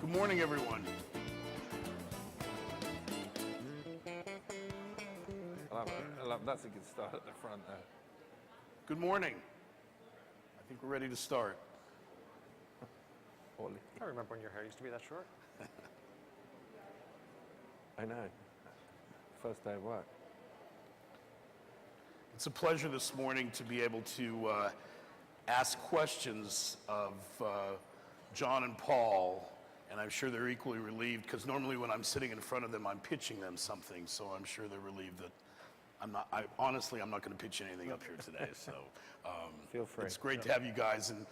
Good morning, everyone. I love that's a good start at the front there. Good morning. I think we're ready to start. I remember when your hair used to be that short. I know. First day of work. It's a pleasure this morning to be able to ask questions of John and Paul, and I'm sure they're equally relieved because normally when I'm sitting in front of them, I'm pitching them something, so I'm sure they're relieved that honestly, I'm not going to pitch anything up here today. So Feel free. It's great to have you guys and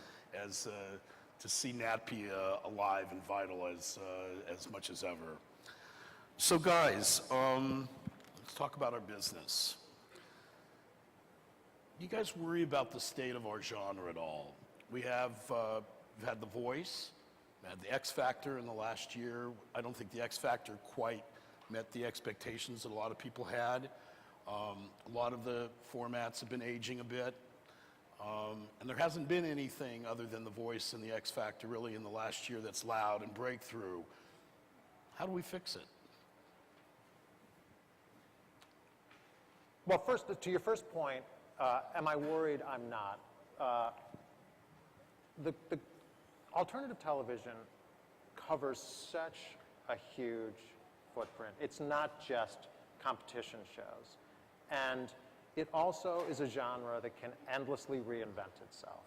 to see NATPE alive and vital as much as ever. So guys, let's talk about our business. Do you guys worry about the state of our genre at all? We've had The Voice, we had the X Factor in the last year. I don't think the X Factor quite met the expectations that a lot of people had. A lot of the formats have been aging a bit. And there hasn't been anything other than The Voice and the X Factor really in the last year that's loud and breakthrough. How do we fix it? Well, first, to your first point, am I worried? I'm not. The alternative television covers such a huge footprint. It's not just competition shows. And it also is a genre that can endlessly reinvent itself.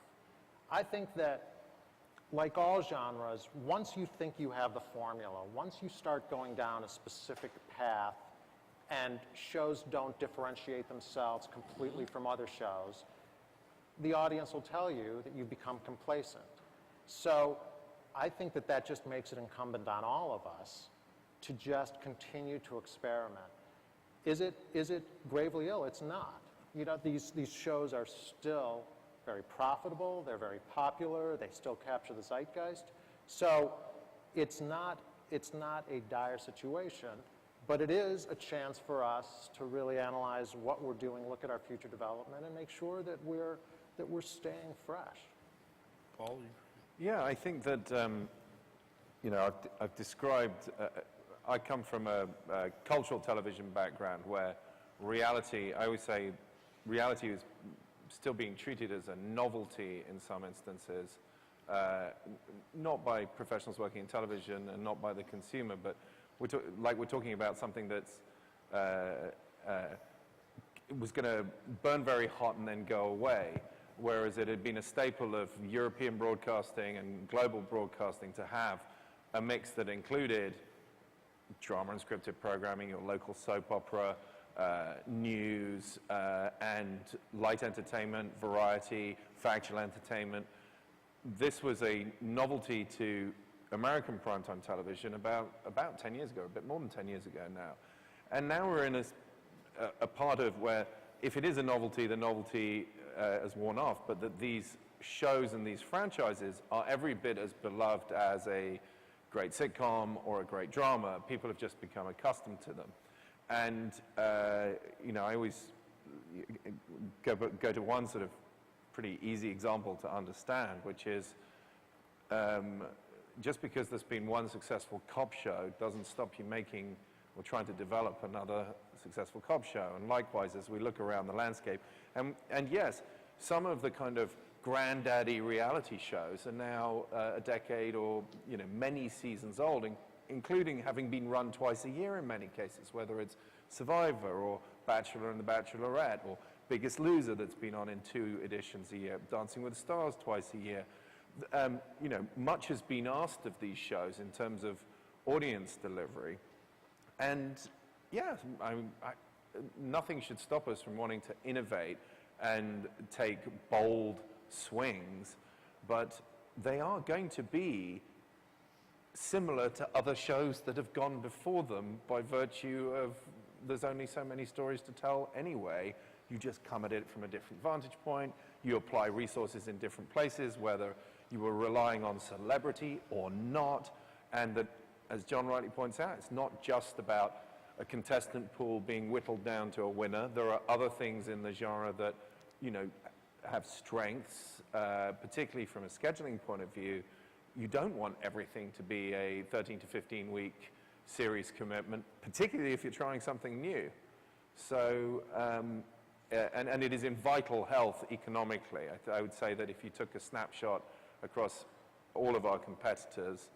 I think that, like all genres, once you think you have the formula, once you start going down a specific path, and shows don't differentiate themselves completely from other shows, the audience will tell you that you've become complacent. So I think that that just makes it incumbent on all of us to just continue to experiment. Is it gravely ill? It's not. You know, these shows are still very profitable, they're very popular, they still capture the zeitgeist. So it's not a dire situation. But it is a chance for us to really analyze what we're doing, look at our future development, and make sure that we're staying fresh. Paul? Yeah, I think that, I've described, I come from a cultural television background where reality, I always say, reality is still being treated as a novelty in some instances, not by professionals working in television and not by the consumer, but we're talking about something that's was going to burn very hot and then go away, whereas it had been a staple of European broadcasting and global broadcasting to have a mix that included drama and scripted programming, your local soap opera, news, and light entertainment, variety, factual entertainment. This was a novelty to American primetime television about 10 years ago, a bit more than 10 years ago now. And now we're in a part of where, if it is a novelty, the novelty has worn off, but that these shows and these franchises are every bit as beloved as a great sitcom or a great drama. People have just become accustomed to them. And, I always go to one sort of pretty easy example to understand, which is, just because there's been one successful cop show doesn't stop you making or trying to develop another successful cop show. And likewise, as we look around the landscape, and yes, some of the kind of granddaddy reality shows are now a decade or many seasons old, including having been run twice a year in many cases, whether it's Survivor or Bachelor and the Bachelorette or Biggest Loser that's been on in 2 editions a year, Dancing with the Stars twice a year. Much has been asked of these shows in terms of audience delivery. And yeah, nothing should stop us from wanting to innovate and take bold swings, but they are going to be similar to other shows that have gone before them by virtue of there's only so many stories to tell anyway. You just come at it from a different vantage point. You apply resources in different places, whether you were relying on celebrity or not. And that, as John rightly points out, it's not just about a contestant pool being whittled down to a winner. There are other things in the genre that, have strengths, particularly from a scheduling point of view, you don't want everything to be a 13 to 15 week series commitment, particularly if you're trying something new. So, and it is in vital health economically. I would say that if you took a snapshot across all of our competitors,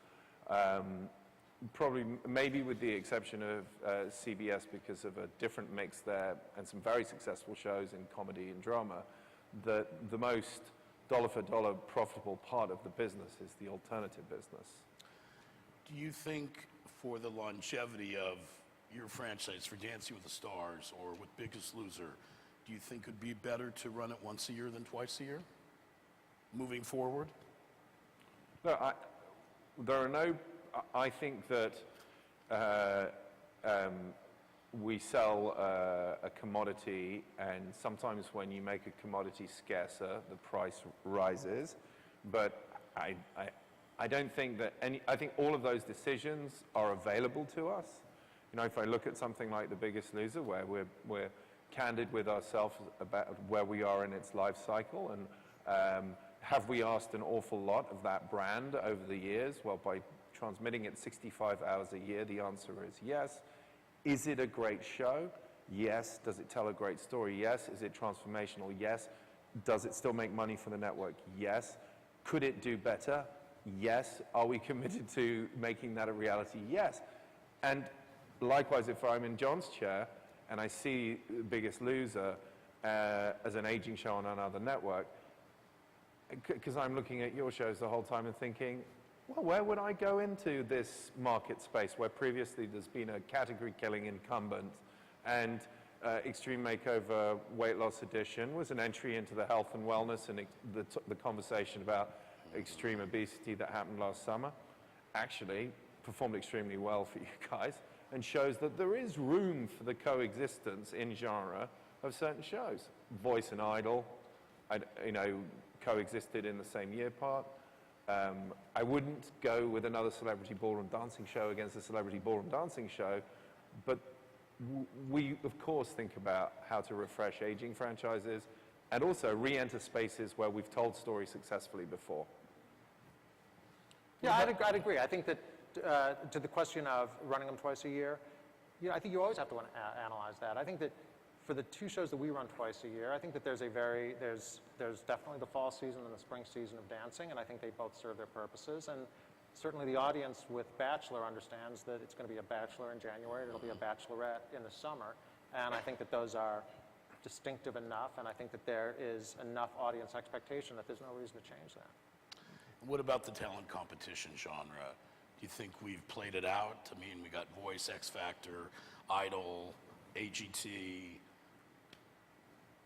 probably, maybe with the exception of CBS because of a different mix there and some very successful shows in comedy and drama, the most dollar for dollar profitable part of the business is the alternative business. Do you think for the longevity of your franchise, for Dancing with the Stars or with Biggest Loser, do you think it would be better to run it once a year than twice a year, moving forward? No, I think that we sell a commodity, and sometimes when you make a commodity scarcer, the price rises. But I don't think that I think all of those decisions are available to us. You know, if I look at something like The Biggest Loser, where we're candid with ourselves about where we are in its life cycle, and have we asked an awful lot of that brand over the years? Well, by transmitting it 65 hours a year, the answer is yes. Is it a great show? Yes. Does it tell a great story? Yes. Is it transformational? Yes. Does it still make money for the network? Yes. Could it do better? Yes. Are we committed to making that a reality? Yes. And likewise, if I'm in John's chair and I see Biggest Loser as an aging show on another network, because I'm looking at your shows the whole time and thinking, well, where would I go into this market space where previously there's been a category-killing incumbent, and Extreme Makeover Weight Loss Edition was an entry into the health and wellness and the conversation about extreme obesity that happened last summer. Actually performed extremely well for you guys and shows that there is room for the coexistence in genre of certain shows. Voice and Idol, coexisted in the same year part. I wouldn't go with another celebrity ballroom dancing show against a celebrity ballroom dancing show, but we, of course, think about how to refresh aging franchises and also re-enter spaces where we've told stories successfully before. Yeah, I'd agree. I think that to the question of running them twice a year, I think you always have to analyze that. I think that for the two shows that we run twice a year, I think that there's definitely the fall season and the spring season of dancing, and I think they both serve their purposes. And certainly the audience with Bachelor understands that it's going to be a Bachelor in January, it'll be a Bachelorette in the summer, and I think that those are distinctive enough, and I think that there is enough audience expectation that there's no reason to change that. What about the talent competition genre? Do you think we've played it out? I mean, we got Voice, X Factor, Idol, AGT.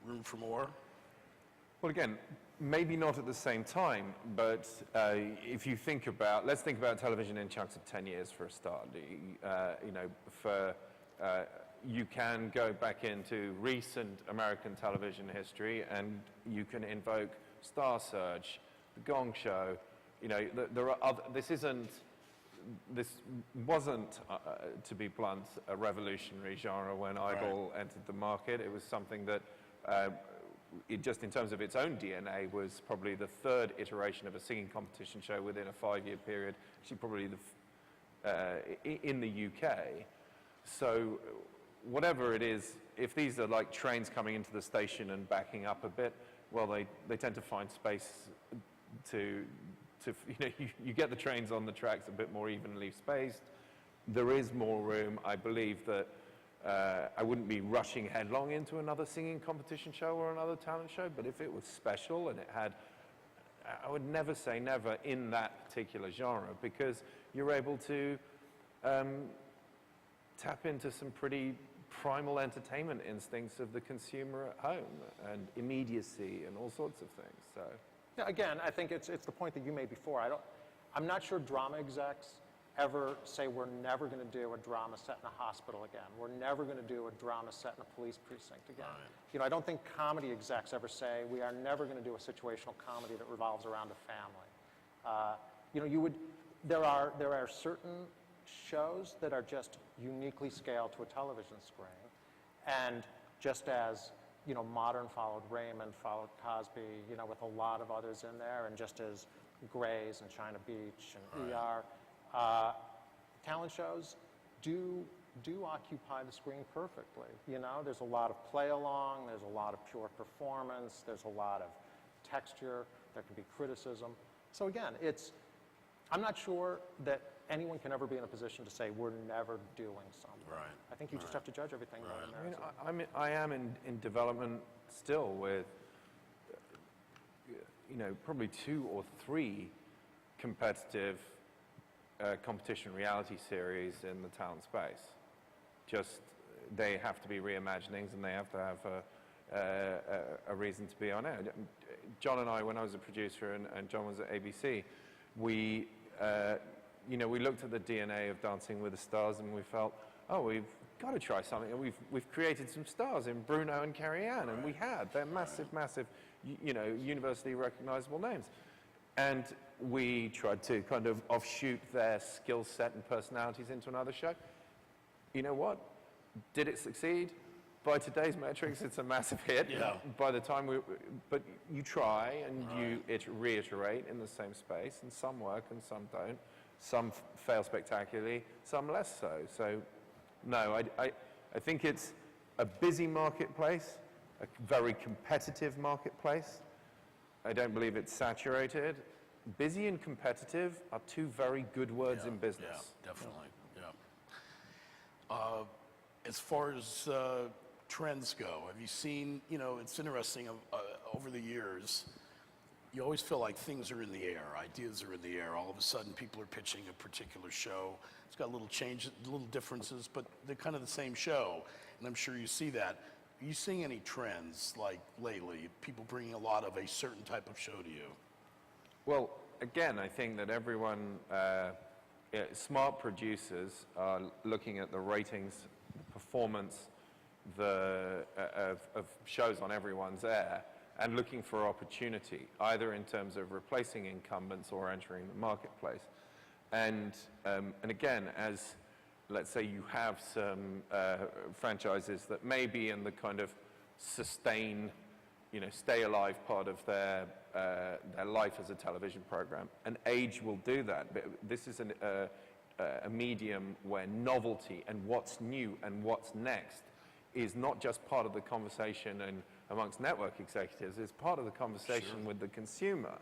Room for more? Well, again, maybe not at the same time, but if you think about, let's think about television in chunks of 10 years for a start. You can go back into recent American television history and you can invoke Star Search, The Gong Show. There are other, this wasn't, to be blunt, a revolutionary genre when Idol entered the market. It was something that just in terms of its own DNA, was probably the third iteration of a singing competition show within a 5-year period, actually probably in the UK. So whatever it is, if these are like trains coming into the station and backing up a bit, well, they tend to find space to you get the trains on the tracks a bit more evenly spaced. There is more room. I believe that I wouldn't be rushing headlong into another singing competition show or another talent show, but if it was special and it had, I would never say never in that particular genre, because you're able to tap into some pretty primal entertainment instincts of the consumer at home and immediacy and all sorts of things. So. Yeah, again, I think it's the point that you made before. I'm not sure drama execs ever say we're never going to do a drama set in a hospital again. We're never going to do a drama set in a police precinct again. Right. I don't think comedy execs ever say we are never going to do a situational comedy that revolves around a family. There are certain shows that are just uniquely scaled to a television screen, and just as Modern followed Raymond, followed Cosby, with a lot of others in there, and just as Gray's and China Beach and ER. Talent shows do occupy the screen perfectly. You know, there's a lot of play along, there's a lot of pure performance, there's a lot of texture, there can be criticism. So again, I'm not sure that anyone can ever be in a position to say we're never doing something. Right. I think you just have to judge everything by the merits. I am in development still with, probably 2 or 3 competitive competition reality series in the talent space. Just, they have to be reimaginings and they have to have a reason to be on air. John and I, when I was a producer and John was at ABC, we looked at the DNA of Dancing with the Stars and we felt, oh, we've got to try something. And we've created some stars in Bruno and Carrie-Anne, and we had. They're massive, universally recognizable names. And we tried to kind of offshoot their skill set and personalities into another show. You know what? Did it succeed? By today's metrics, it's a massive hit. Yeah. By the time but you try and you reiterate in the same space, and some work and some don't. Some fail spectacularly, some less so. So, no, I think it's a busy marketplace, a very competitive marketplace. I don't believe it's saturated. Busy and competitive are 2 very good words in business. Yeah, definitely. Yeah. As far as trends go, have you seen? It's interesting. Over the years, you always feel like things are in the air. Ideas are in the air. All of a sudden, people are pitching a particular show. It's got little changes, little differences, but they're kind of the same show. And I'm sure you see that. Are you seeing any trends like lately? People bringing a lot of a certain type of show to you? Well, again, I think that everyone, smart producers are looking at the ratings, the performance of shows on everyone's air and looking for opportunity, either in terms of replacing incumbents or entering the marketplace. And again, as let's say you have some franchises that may be in the kind of sustain, stay alive part of their life as a television program, and age will do that. But this is a medium where novelty and what's new and what's next is not just part of the conversation and amongst network executives, it's part of the conversation with the consumer.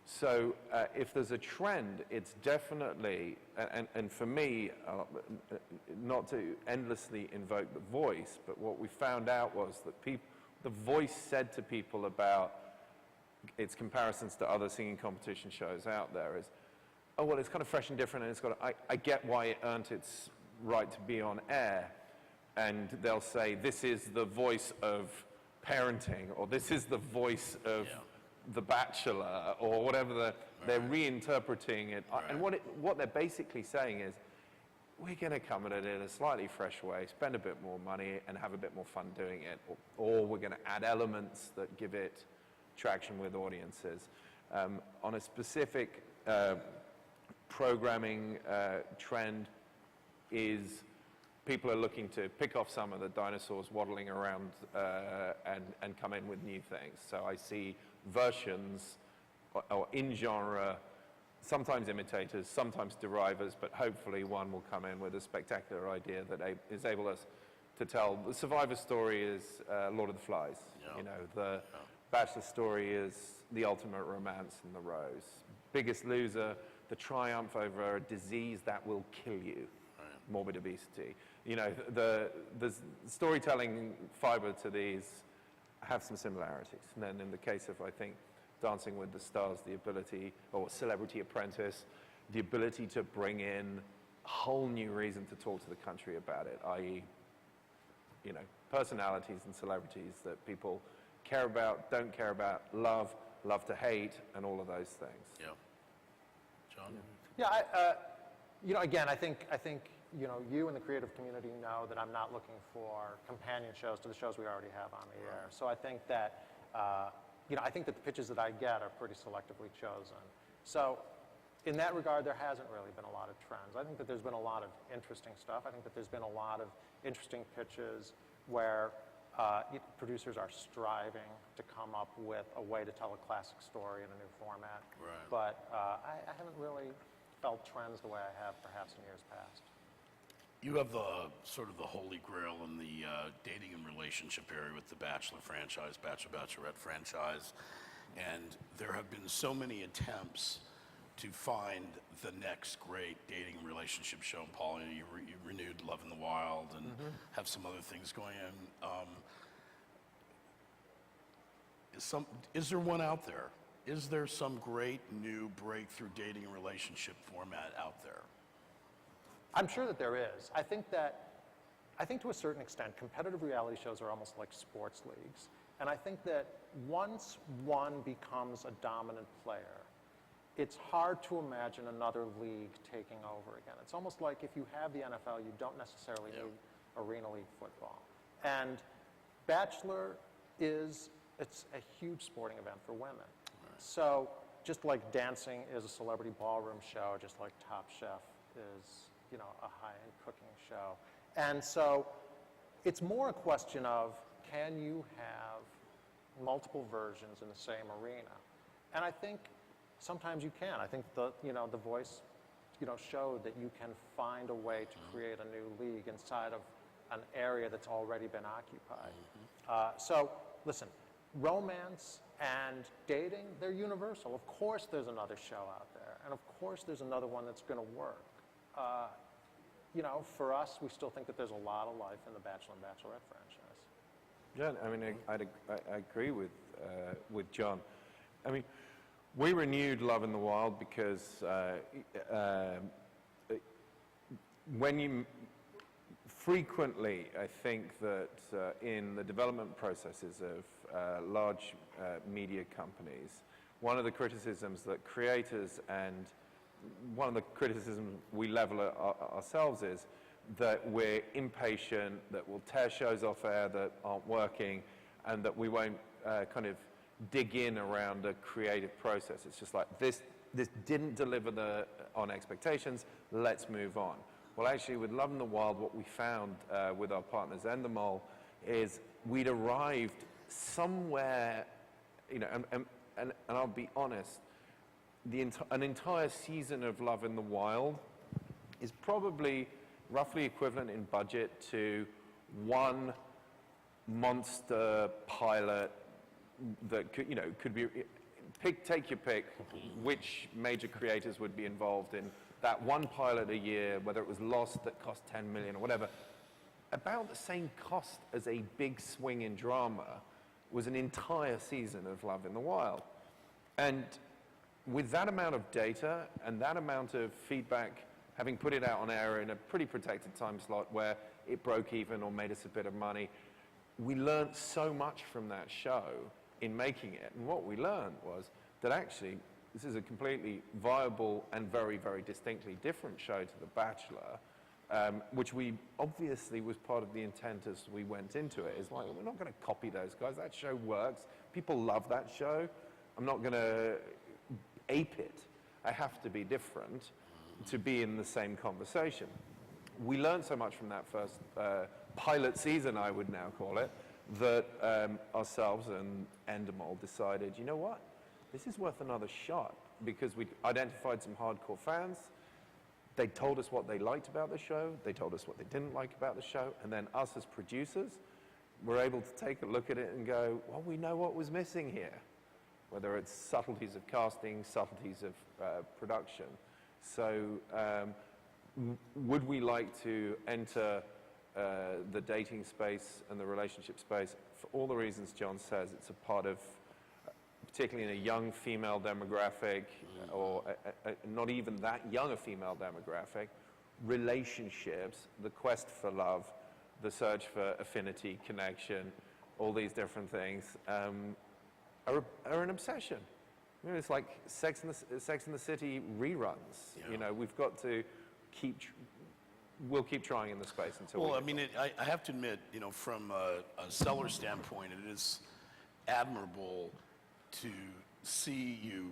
So if there's a trend, it's definitely, and for me, not to endlessly invoke the voice, but what we found out was that the voice said to people about its comparisons to other singing competition shows out there is, oh, well, it's kind of fresh and different, and it's got, I get why it earned its right to be on air. And they'll say, this is the voice of parenting, or this is the voice of The Bachelor, or whatever. They're reinterpreting it. And what they're basically saying is, we're going to come at it in a slightly fresh way, spend a bit more money, and have a bit more fun doing it. Or we're going to add elements that give it traction with audiences. On a specific programming trend is people are looking to pick off some of the dinosaurs waddling around and come in with new things. So I see versions or in genre, sometimes imitators, sometimes derivers, but hopefully one will come in with a spectacular idea that is able to tell. The Survivor story is Lord of the Flies. The Bachelor story is the ultimate romance in the rose. Biggest Loser, the triumph over a disease that will kill you. Morbid obesity. The storytelling fiber to these have some similarities. And then in the case of, I think, Dancing with the Stars, the ability, or Celebrity Apprentice, the ability to bring in a whole new reason to talk to the country about it, i.e., personalities and celebrities that people care about, don't care about, love to hate, and all of those things. Yeah. John? Yeah, again, I think you and the creative community know that I'm not looking for companion shows to the shows we already have on the air. So I think that, I think that the pitches that I get are pretty selectively chosen. So in that regard, there hasn't really been a lot of trends. I think that there's been a lot of interesting stuff. I think that there's been a lot of interesting pitches where Producers are striving to come up with a way to tell a classic story in a new format. Right. But I haven't really felt trends the way I have perhaps in years past. You have the sort of the holy grail in the dating and relationship area with the Bachelor franchise, Bachelorette franchise, and there have been so many attempts to find the next great dating and relationship show. Paul, you renewed Love in the Wild and have some other things going on. Is there one out there? Is there some great new breakthrough dating and relationship format out there? I'm sure that there is. I think to a certain extent, competitive reality shows are almost like sports leagues. And I think that once one becomes a dominant player, it's hard to imagine another league taking over again. It's almost like if you have the NFL, you don't necessarily need Arena League football. And Bachelor it's a huge sporting event for women. Right. So just like dancing is a celebrity ballroom show, just like Top Chef is, a high-end cooking show. And so it's more a question of, can you have multiple versions in the same arena? And I think sometimes you can. I think The Voice, showed that you can find a way to create a new league inside of an area that's already been occupied. So listen, romance and dating, they're universal. Of course there's another show out there, and of course there's another one that's going to work. For us, we still think that there's a lot of life in the Bachelor and Bachelorette franchise. John, I mean, I agree with John. I mean, we renewed Love in the Wild because when you frequently, I think that in the development processes of large media companies, one of the criticisms that creators and one of the criticisms we level at ourselves is that we're impatient, that we'll tear shows off air that aren't working, and that we won't kind of dig in around a creative process. It's just like, this didn't deliver on expectations, let's move on. Well, actually, with Love in the Wild, what we found with our partners Endemol is we'd arrived somewhere, and I'll be honest, an entire season of Love in the Wild is probably roughly equivalent in budget to one monster pilot that could be, take your pick, which major creators would be involved in that one pilot a year, whether it was Lost that cost 10 million or whatever. About the same cost as a big swing in drama was an entire season of Love in the Wild. And with that amount of data and that amount of feedback, having put it out on air in a pretty protected time slot where it broke even or made us a bit of money, we learned so much from that show in making it. And what we learned was that actually this is a completely viable and very, very distinctly different show to The Bachelor, which we obviously was part of the intent as we went into it. It's like, we're not going to copy those guys. That show works. People love that show. I'm not going to ape it. I have to be different to be in the same conversation. We learned so much from that first pilot season, I would now call it, that ourselves and Endemol decided, you know what? This is worth another shot, because we identified some hardcore fans. They told us what they liked about the show. They told us what they didn't like about the show. And then us as producers were able to take a look at it and go, well, we know what was missing here, whether it's subtleties of casting, subtleties of production. So would we like to enter the dating space and the relationship space? For all the reasons John says, it's a part of, particularly in a young female demographic, or not even that young a female demographic, relationships, the quest for love, the search for affinity, connection, all these different things are an obsession. It's like Sex and the City reruns. Yeah. We've got to we'll keep trying in the space until Well, I mean, I have to admit, from a seller standpoint, it is admirable to see you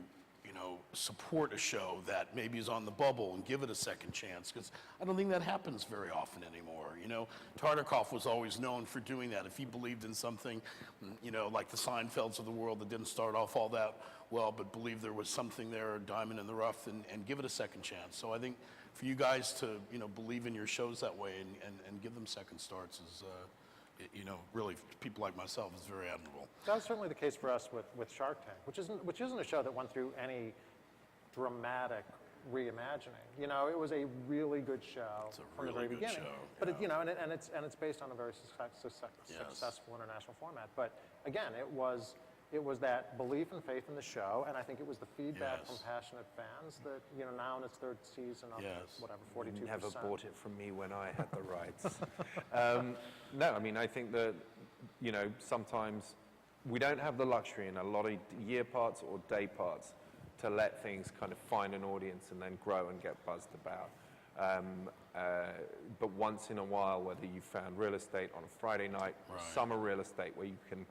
support a show that maybe is on the bubble and give it a second chance, because I don't think that happens very often anymore. Tartikoff was always known for doing that. If he believed in something, like the Seinfelds of the world that didn't start off all that well, but believed there was something there, a diamond in the rough, and give it a second chance. So I think for you guys to, believe in your shows that way and give them second starts is, really, people like myself, is very admirable. That was certainly the case for us with Shark Tank, which isn't a show that went through any dramatic reimagining. It was a really good show from the very beginning. But it's based on a very successful international format. But again, it was that belief and faith in the show, and I think it was the feedback from passionate fans that now in its third season, up whatever 42%. Never bought it from me when I had the rights. No, I mean, I think that sometimes we don't have the luxury in a lot of year parts or day parts to let things kind of find an audience and then grow and get buzzed about. But once in a while, whether you found real estate on a Friday night, summer real estate where you can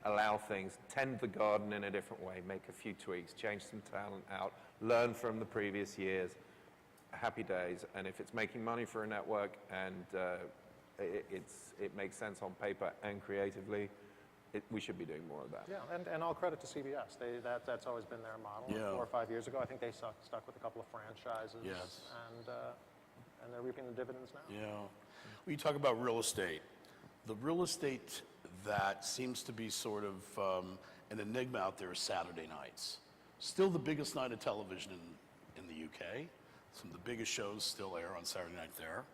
allow things, tend the garden in a different way, make a few tweaks, change some talent out, learn from the previous years, happy days. And if it's making money for a network and it makes sense on paper and creatively, we should be doing more of that. Yeah, and all credit to CBS. That's always been their model. Yeah. 4 or 5 years ago, I think they stuck with a couple of franchises. Yes. And they're reaping the dividends now. Yeah. When you talk about real estate, the real estate that seems to be sort of an enigma out there is Saturday nights. Still the biggest night of television in the UK. Some of the biggest shows still air on Saturday night there.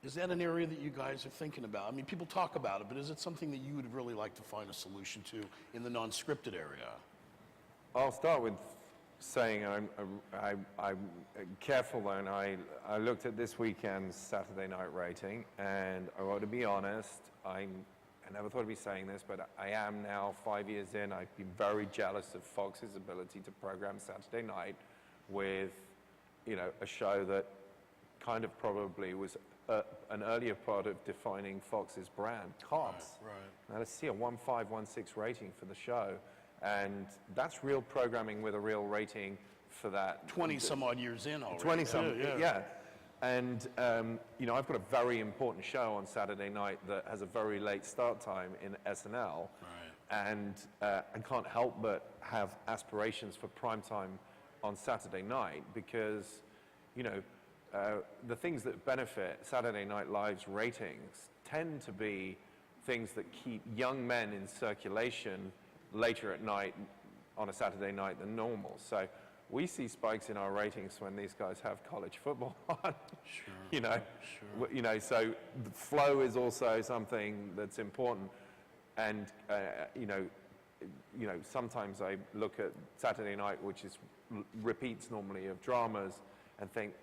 Is that an area that you guys are thinking about? I mean, people talk about it, but is it something that you would really like to find a solution to in the non-scripted area? I'll start with saying I'm careful though, and I looked at this weekend's Saturday night rating, and I want to be honest, I never thought I'd be saying this, but I am now 5 years in. I've been very jealous of Fox's ability to program Saturday night with, a show that kind of probably was an earlier part of defining Fox's brand, Cops. Right. Now let's see a 1.5, 1.6 rating for the show, and that's real programming with a real rating for that. 20 some odd years in already. 20 some, yeah. And I've got a very important show on Saturday night that has a very late start time in SNL, Right. and I can't help but have aspirations for prime time on Saturday night because, the things that benefit Saturday Night Live's ratings tend to be things that keep young men in circulation later at night on a Saturday night than normal. So we see spikes in our ratings when these guys have college football on. Sure. Sure. So the flow is also something that's important. And, sometimes I look at Saturday night, which is repeats normally of dramas, and think,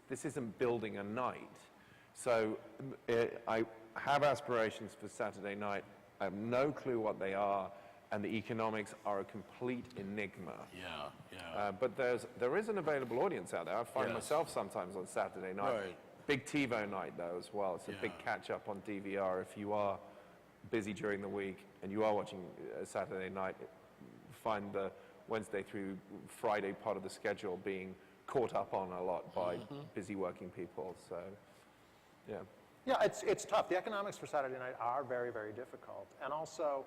this isn't building a night. So I have aspirations for Saturday night. I have no clue what they are, and the economics are a complete enigma. Yeah. But there is an available audience out there. I find Yes. myself sometimes on Saturday night. Right. Big TiVo night, though, as well. It's a big Yeah. catch-up on DVR. If you are busy during the week and you are watching Saturday night, find the Wednesday through Friday part of the schedule being caught up on a lot by busy working people. So, yeah. Yeah, it's tough. The economics for Saturday night are very, very difficult. And also,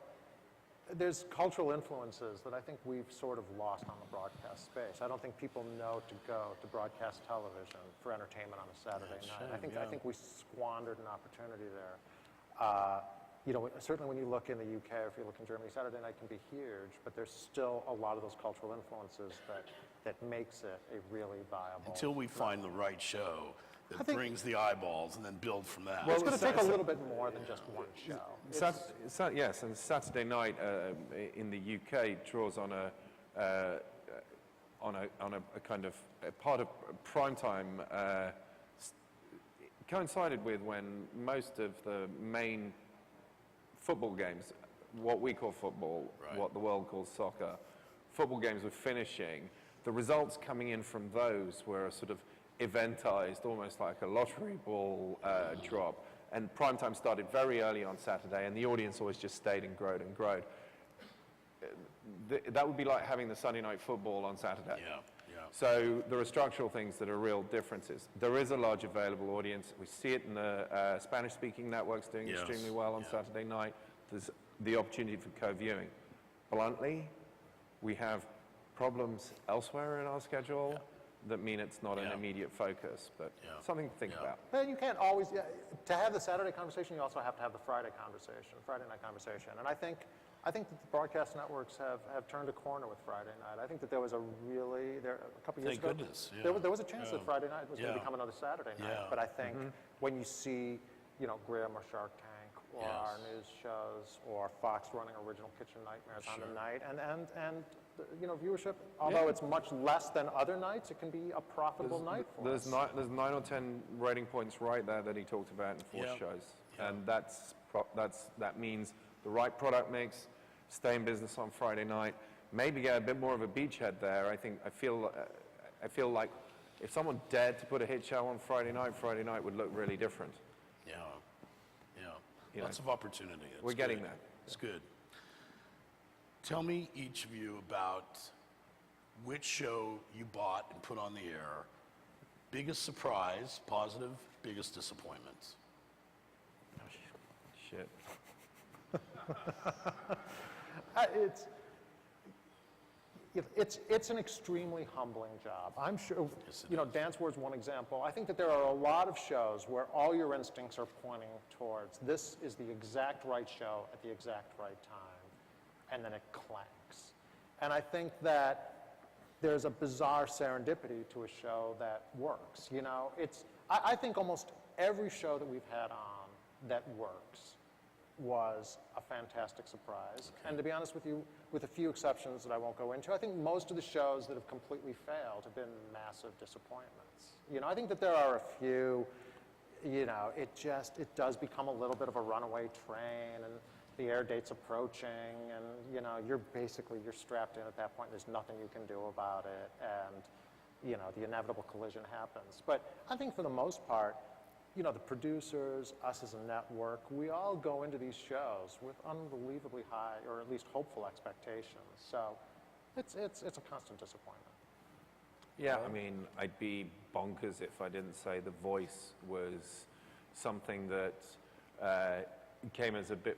there's cultural influences that I think we've sort of lost on the broadcast space. I don't think people know to go to broadcast television for entertainment on a Saturday night. I think we squandered an opportunity there. Certainly when you look in the UK or if you look in Germany, Saturday night can be huge, but there's still a lot of those cultural influences that makes it a really viable. Until we find the right show that brings the eyeballs and then build from that. Well, it's going to take a little bit more than just one show. Yes, and Saturday night in the UK draws on a kind of a part of primetime. Coincided with when most of the main football games, what we call football, what the world calls soccer, football games were finishing. The results coming in from those were sort of eventized, almost like a lottery ball drop. And primetime started very early on Saturday, and the audience always just stayed and growed and growed. that would be like having the Sunday night football on Saturday. Yeah, yeah. So there are structural things that are real differences. There is a large available audience. We see it in the Spanish-speaking networks doing Yes, extremely well on yeah. Saturday night. There's the opportunity for co-viewing. Bluntly, we have problems elsewhere in our schedule that mean it's not an Yeah. immediate focus, but Yeah. something to think Yeah. about. Well, you can't always, to have the Saturday conversation, you also have to have the Friday conversation, Friday night conversation. And I think that the broadcast networks have turned a corner with Friday night. I think that there was a couple years Thank ago, goodness, yeah. there was a chance that Yeah. Friday night was going to Yeah. become another Saturday night. Yeah. But I think when you see, Graham or Shark Tank or Yes. our news shows or Fox running Original Kitchen Nightmares on the night, and viewership, although it's much less than other nights, it can be a profitable night for us. There's 9 or 10 rating points right there that he talked about in Force Yeah. shows. Yeah. And that means the right product mix, stay in business on Friday night, maybe get a bit more of a beachhead there. I feel like if someone dared to put a hit show on Friday night would look really different. Yeah, yeah. You Lots know, of opportunity. It's we're getting good. there. It's good. Tell me, each of you, about which show you bought and put on the air. Biggest surprise, positive, biggest disappointment. Shit. It's an extremely humbling job. I'm sure, Yes, it Dance Wars one example. I think that there are a lot of shows where all your instincts are pointing towards this is the exact right show at the exact right time, and then it clanks. And I think that there's a bizarre serendipity to a show that works. I think almost every show that we've had on that works was a fantastic surprise. And to be honest with you, with a few exceptions that I won't go into, I think most of the shows that have completely failed have been massive disappointments. I think that there are a few, it does become a little bit of a runaway train, and the air date's approaching, and you're strapped in at that point. There's nothing you can do about it, and the inevitable collision happens. But I think for the most part, the producers, us as a network, we all go into these shows with unbelievably high, or at least hopeful expectations. So it's a constant disappointment. Yeah, I mean, I'd be bonkers if I didn't say The Voice was something that came as a bit...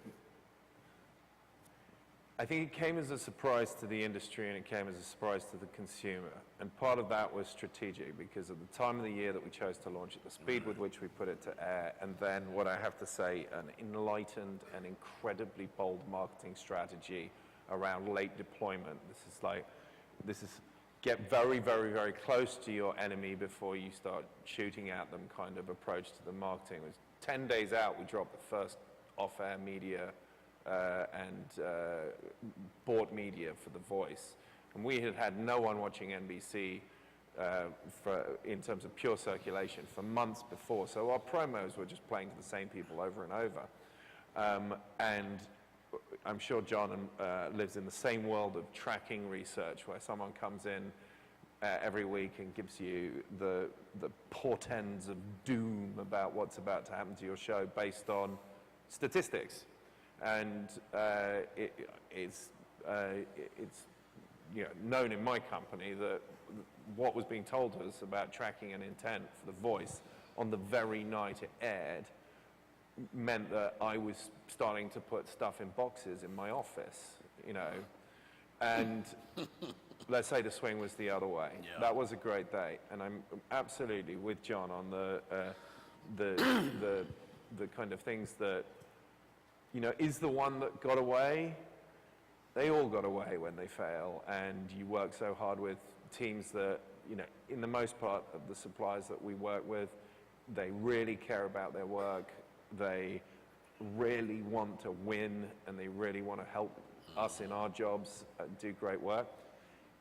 I think it came as a surprise to the industry, and it came as a surprise to the consumer. And part of that was strategic, because at the time of the year that we chose to launch it, the speed with which we put it to air, and then what I have to say, an enlightened and incredibly bold marketing strategy around late deployment. This is get very, very, very close to your enemy before you start shooting at them kind of approach to the marketing. It was 10 days out, we dropped the first off-air media and bought media for The Voice. And we had no one watching NBC in terms of pure circulation for months before. So our promos were just playing to the same people over and over. And I'm sure John lives in the same world of tracking research, where someone comes in every week and gives you the portends of doom about what's about to happen to your show based on statistics. And it's known in my company that what was being told to us about tracking and intent for The Voice on the very night it aired meant that I was starting to put stuff in boxes in my office, and let's say the swing was the other way. Yeah. That was a great day, and I'm absolutely with John on the kind of things that, is the one that got away. They all got away when they fail, and you work so hard with teams that, in the most part of the suppliers that we work with, they really care about their work. They really want to win, and they really want to help us in our jobs do great work.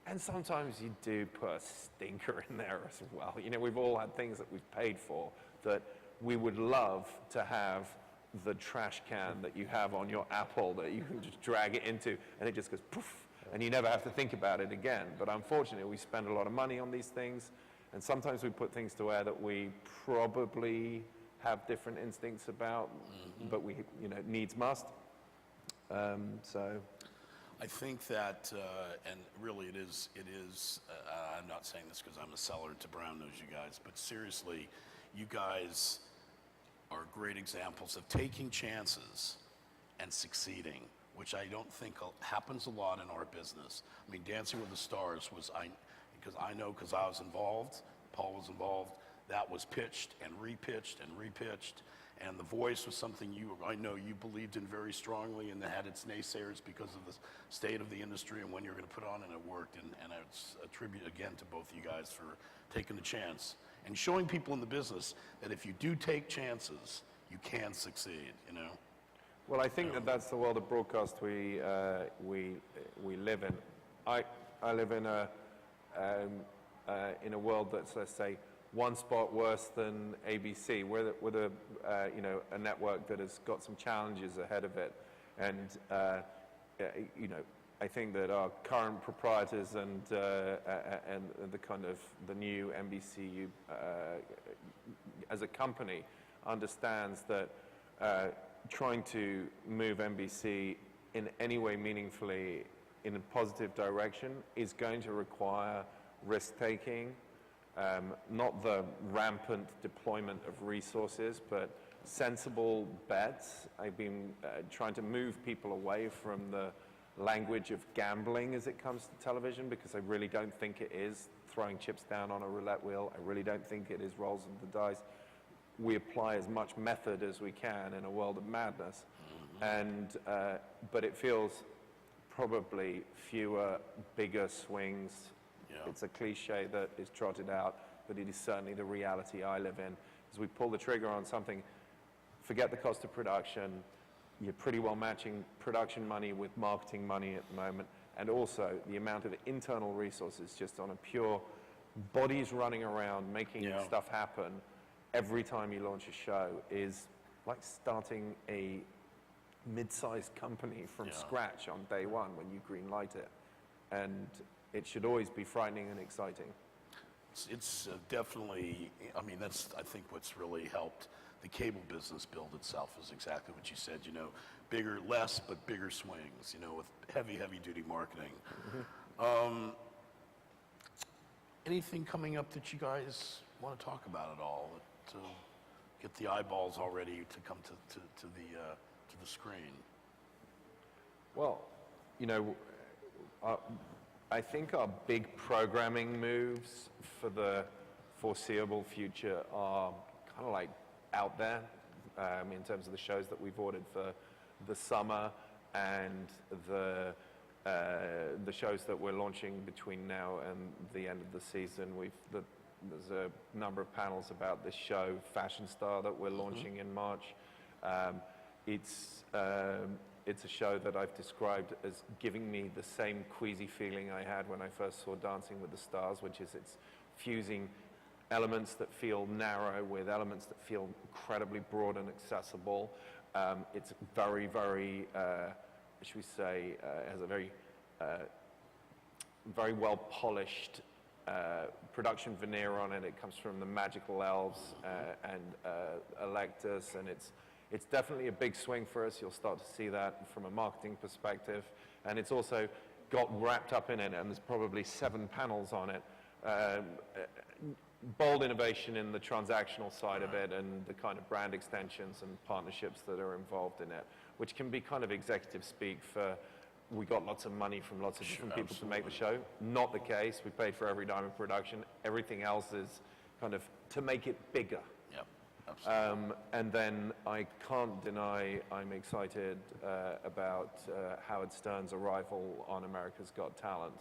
And sometimes you do put a stinker in there as well. We've all had things that we've paid for that we would love to have the trash can that you have on your Apple that you can just drag it into, and it just goes poof, and you never have to think about it again. But unfortunately, we spend a lot of money on these things, and sometimes we put things to air that we probably have different instincts about, but we, needs must. So, I think that, and really it is, I'm not saying this because I'm a seller to Brown Nose, you guys, but seriously, you guys are great examples of taking chances and succeeding, which I don't think happens a lot in our business. I mean, Dancing with the Stars was, because I was involved, Paul was involved, that was pitched and repitched and repitched. And The Voice was something I know you believed in very strongly, and that had its naysayers because of the state of the industry and when you're going to put on, and it worked. And it's a tribute again to both you guys for taking the chance and showing people in the business that if you do take chances, you can succeed. You know. Well, I think that's the world of broadcast we live in. I live in a world that's, let's say, one spot worse than ABC. We're a network that has got some challenges ahead of it, and I think that our current proprietors and the kind of the new NBC as a company understands that trying to move NBC in any way meaningfully in a positive direction is going to require risk-taking. Not the rampant deployment of resources, but sensible bets. I've been trying to move people away from the language of gambling as it comes to television, because I really don't think it is throwing chips down on a roulette wheel. I really don't think it is rolls of the dice. We apply as much method as we can in a world of madness. But it feels probably fewer, bigger swings. Yeah. It's a cliche that is trotted out, but it is certainly the reality I live in. As we pull the trigger on something, forget the cost of production. You're pretty well matching production money with marketing money at the moment, and also the amount of internal resources just on a pure bodies running around making stuff happen every time you launch a show is like starting a mid-sized company from scratch on day one when you green light it. And it should always be frightening and exciting. It's definitely, I mean, that's, I think, what's really helped the cable business build itself is exactly what you said, bigger, less, but bigger swings, with heavy duty marketing. Anything coming up that you guys want to talk about at all to get the eyeballs all ready to come to the screen? Well, I think our big programming moves for the foreseeable future are kind of like out there in terms of the shows that we've ordered for the summer and the shows that we're launching between now and the end of the season. There's a number of panels about this show, Fashion Star, that we're launching in March. It's a show that I've described as giving me the same queasy feeling I had when I first saw Dancing with the Stars, which is it's fusing elements that feel narrow with elements that feel incredibly broad and accessible. It's very, very, should we say, has a very, very well polished production veneer on it. It comes from the Magical Elves and Electus, and it's definitely a big swing for us. You'll start to see that from a marketing perspective. And it's also got wrapped up in it, and there's probably 7 panels on it. Bold innovation in the transactional side of it and the kind of brand extensions and partnerships that are involved in it, which can be kind of executive speak for, we got lots of money from lots of different people to make the show. Not the case. We paid for every dime of production. Everything else is kind of to make it bigger. And then I can't deny I'm excited about Howard Stern's arrival on America's Got Talent,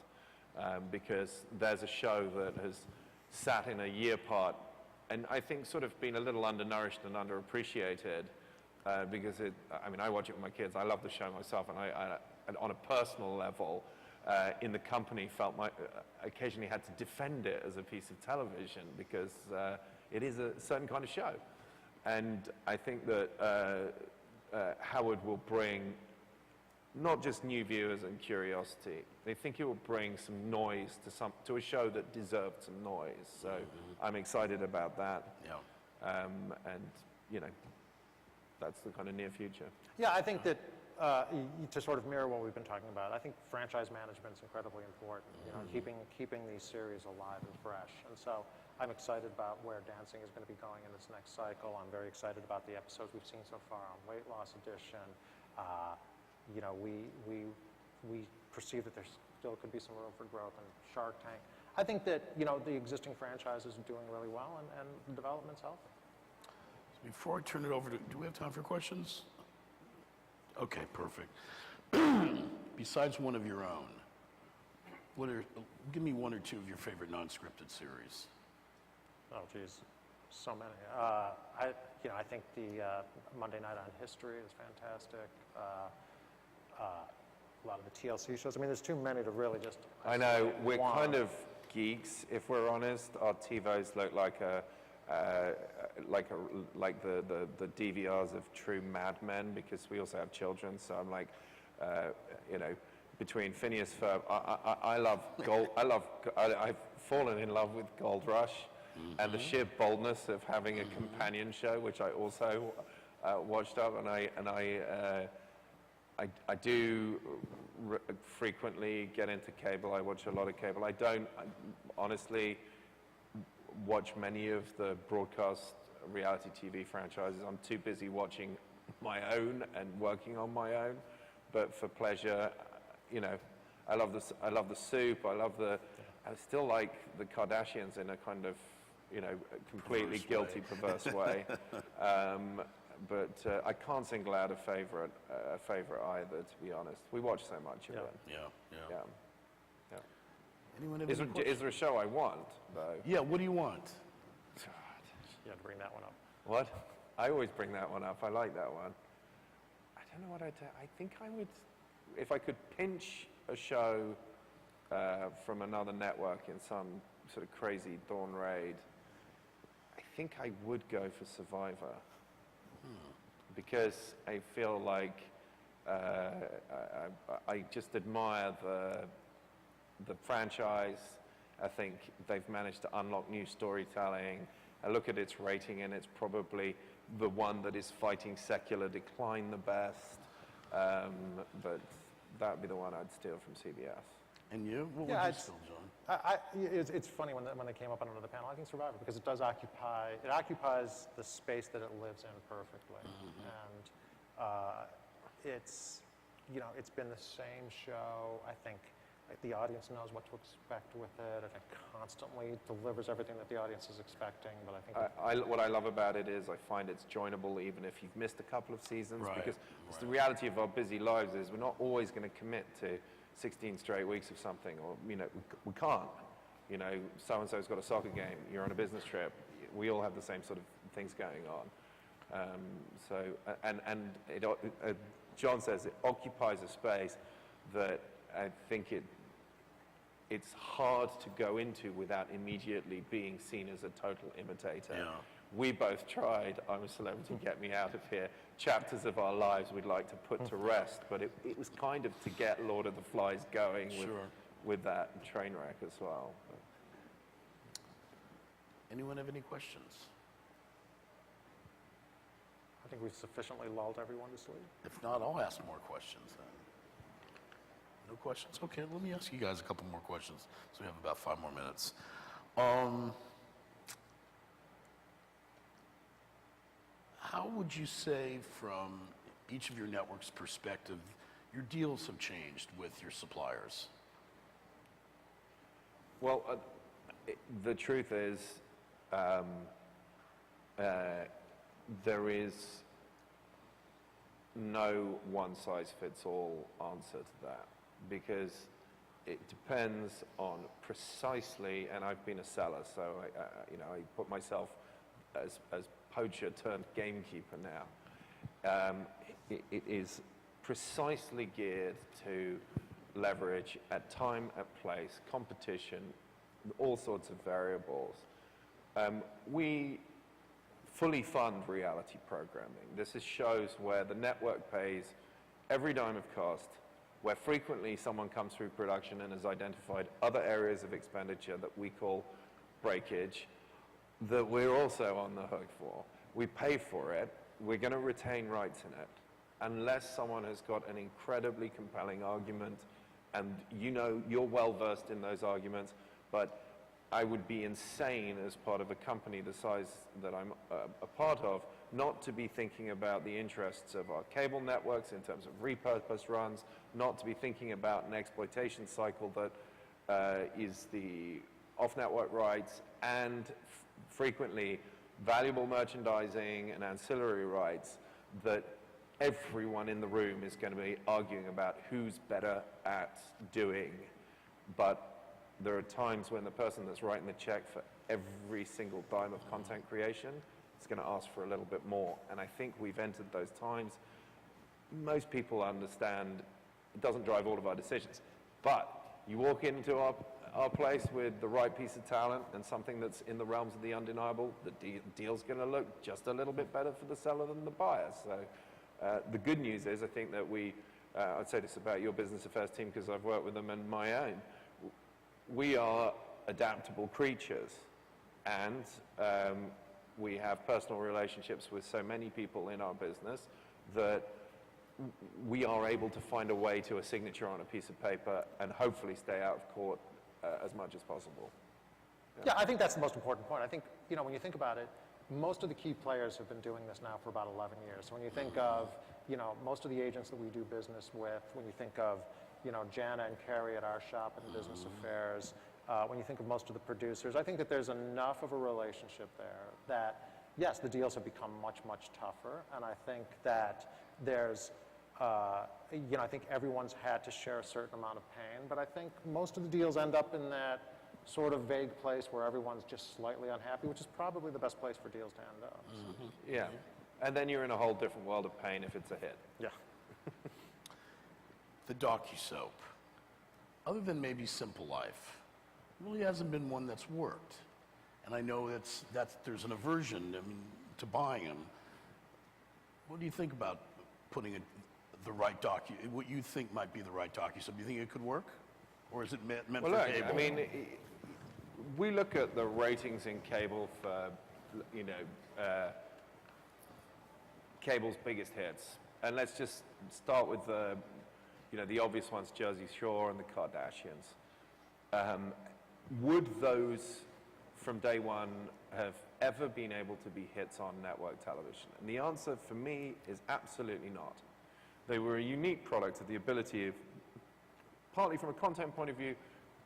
because there's a show that has sat in a year part and I think sort of been a little undernourished and underappreciated because I watch it with my kids. I love the show myself, and I on a personal level in the company felt occasionally had to defend it as a piece of television because it is a certain kind of show. And I think that Howard will bring not just new viewers and curiosity. I think he will bring some noise to a show that deserved some noise. So I'm excited about that. And that's the kind of near future. Yeah, I think that to sort of mirror what we've been talking about, I think franchise management is incredibly important. You know, keeping these series alive and fresh. And so I'm excited about where dancing is going to be going in this next cycle. I'm very excited about the episodes we've seen so far on Weight Loss Edition. You know, we perceive that there still could be some room for growth in Shark Tank. I think that, you know, the existing franchises are doing really well, and the development's healthy. Before I turn it over to, do we have time for questions? Okay, perfect. Besides one of your own, give me one or two of your favorite non-scripted series. Oh, geez, so many. I think the Monday Night on History is fantastic. A lot of the TLC shows. I mean, there's too many to really just. I know, we're kind of geeks, if we're honest. Our TiVos look like the DVRs of true madmen, because we also have children. So I'm like, you know, between Phineas Ferb, I've fallen in love with Gold Rush, and the sheer boldness of having a companion show, which I also watched up, and I do frequently get into cable. I watch a lot of cable. I don't honestly watch many of the broadcast reality TV franchises. I'm too busy watching my own and working on my own. But for pleasure, you know, I love the soup. I still like the Kardashians in a kind of, you know, completely guilty, perverse way. But I can't single out a favorite either, to be honest. We watch so much of it. Yeah. Anyone have Is there a show I want, though? Yeah, what do you want? You had to bring that one up. What? I always bring that one up. I like that one. I don't know what I'd do. I think I would, if I could pinch a show from another network in some sort of crazy dawn raid, I think I would go for Survivor. Because I feel like I just admire the franchise. I think they've managed to unlock new storytelling. I look at its rating, and it's probably the one that is fighting secular decline the best. But that would be the one I'd steal from CBS. And you? What Yeah, would you steal, John? It's funny when they came up on another panel. I think Survivor, because it occupies the space that it lives in perfectly, and it's been the same show. I think the audience knows what to expect with it. I think constantly delivers everything that the audience is expecting. But I think what I love about it is I find it's joinable even if you've missed a couple of seasons, Right, because it's the reality of our busy lives is we're not always going to commit to 16 straight weeks of something, or, you know, we can't. You know, so-and-so's got a soccer game, you're on a business trip, we all have the same sort of things going on. John says it occupies a space that I think it's hard to go into without immediately being seen as a total imitator. Yeah. We both tried, I'm a Celebrity, Get Me Out of Here, chapters of our lives we'd like to put to rest, but it was kind of to get Lord of the Flies going with that train wreck as well. Anyone have any questions? I think we've sufficiently lulled everyone to sleep. If not, I'll ask more questions then. No questions? Okay, let me ask you guys a couple more questions. So we have about 5 more minutes. How would you say, from each of your networks' perspective, your deals have changed with your suppliers? Well, the truth is, there is no one-size-fits-all answer to that, because it depends on precisely, and I've been a seller, so I put myself as poacher turned gamekeeper now. It is precisely geared to leverage at time, at place, competition, all sorts of variables. We fully fund reality programming. This is shows where the network pays every dime of cost, where frequently someone comes through production and has identified other areas of expenditure that we call breakage, that we're also on the hook for. We pay for it, we're going to retain rights in it, unless someone has got an incredibly compelling argument, and you know you're well versed in those arguments, but I would be insane as part of a company the size that I'm a part of, not to be thinking about the interests of our cable networks in terms of repurpose runs, not to be thinking about an exploitation cycle that is the off-network rights and frequently valuable merchandising and ancillary rights that everyone in the room is going to be arguing about who's better at doing. But there are times when the person that's writing the check for every single dime of content creation is going to ask for a little bit more. And I think we've entered those times. Most people understand it doesn't drive all of our decisions. But you walk into our place with the right piece of talent and something that's in the realms of the undeniable, the deal's going to look just a little bit better for the seller than the buyer. So the good news is I think that I'd say this about your business affairs team because I've worked with them and my own, we are adaptable creatures, and we have personal relationships with so many people in our business that we are able to find a way to a signature on a piece of paper and hopefully stay out of court as much as possible. Yeah, I think that's the most important point. I think, when you think about it, most of the key players have been doing this now for about 11 years. So when you think of, most of the agents that we do business with, when you think of, Jana and Carrie at our shop in business affairs, when you think of most of the producers, I think that there's enough of a relationship there that, yes, the deals have become much, much tougher. And I think that there's, I think everyone's had to share a certain amount of pain. But I think most of the deals end up in that sort of vague place where everyone's just slightly unhappy, which is probably the best place for deals to end up. So. Yeah. And then you're in a whole different world of pain if it's a hit. Yeah. The docu-soap, other than maybe Simple Life, really hasn't been one that's worked. And I know there's an aversion to buying them. What do you think about putting the right what you think might be the right docu-soap? Do you think it could work? Or is it meant for cable? I mean, we look at the ratings in cable for, cable's biggest hits. And let's just start with the obvious ones, Jersey Shore and the Kardashians. Would those, from day one, have ever been able to be hits on network television? And the answer for me is absolutely not. They were a unique product of the ability of, partly from a content point of view,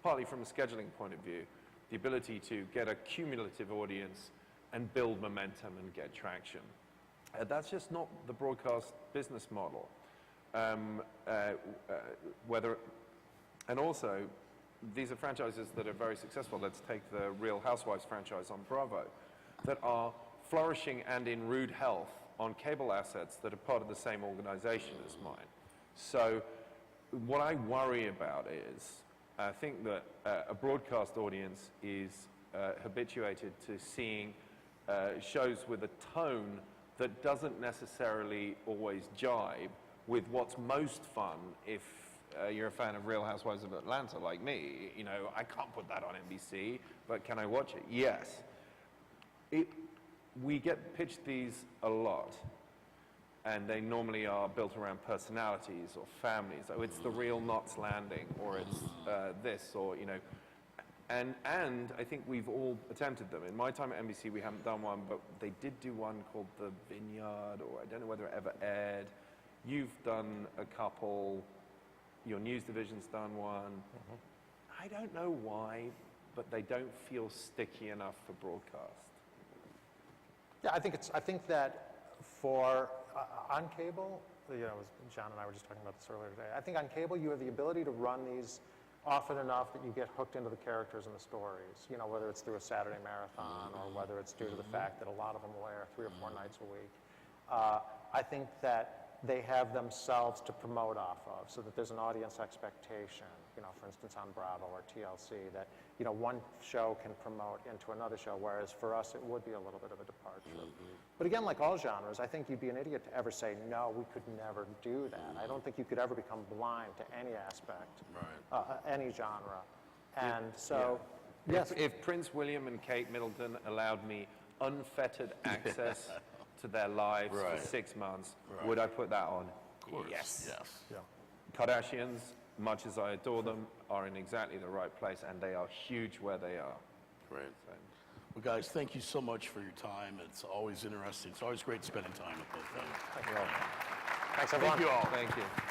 partly from a scheduling point of view, the ability to get a cumulative audience and build momentum and get traction. That's just not the broadcast business model. And also, these are franchises that are very successful. Let's take the Real Housewives franchise on Bravo, that are flourishing and in rude health on cable assets that are part of the same organization as mine. So what I worry about is, I think that a broadcast audience is habituated to seeing shows with a tone that doesn't necessarily always jibe with what's most fun if you're a fan of Real Housewives of Atlanta like me. I can't put that on NBC, but can I watch it? Yes. We get pitched these a lot, and they normally are built around personalities or families. So it's the real Knots Landing, or it's this, or, And I think we've all attempted them. In my time at NBC, we haven't done one, but they did do one called The Vineyard, or I don't know whether it ever aired. You've done a couple. Your news division's done one. I don't know why, but they don't feel sticky enough for broadcast. Yeah, I think that for on cable, John and I were just talking about this earlier today. I think on cable you have the ability to run these often enough that you get hooked into the characters and the stories, whether it's through a Saturday marathon or whether it's due to the fact that a lot of them will air 3 or 4 nights a week. I think that they have themselves to promote off of so that there's an audience expectation, for instance on Bravo or TLC, that, one show can promote into another show, whereas for us it would be a little bit of a departure. But again, like all genres, I think you'd be an idiot to ever say, no, we could never do that. I don't think you could ever become blind to any aspect, any genre. And so, yes. If Prince William and Kate Middleton allowed me unfettered access to their lives for 6 months, would I put that on? course. Yes. Yes. Yeah. Kardashians, much as I adore them, are in exactly the right place, and they are huge where they are. Great. So, Well, guys, thank you so much for your time. It's always interesting. It's always great spending time with both of you. Thanks, everyone. Thank you all. thank you.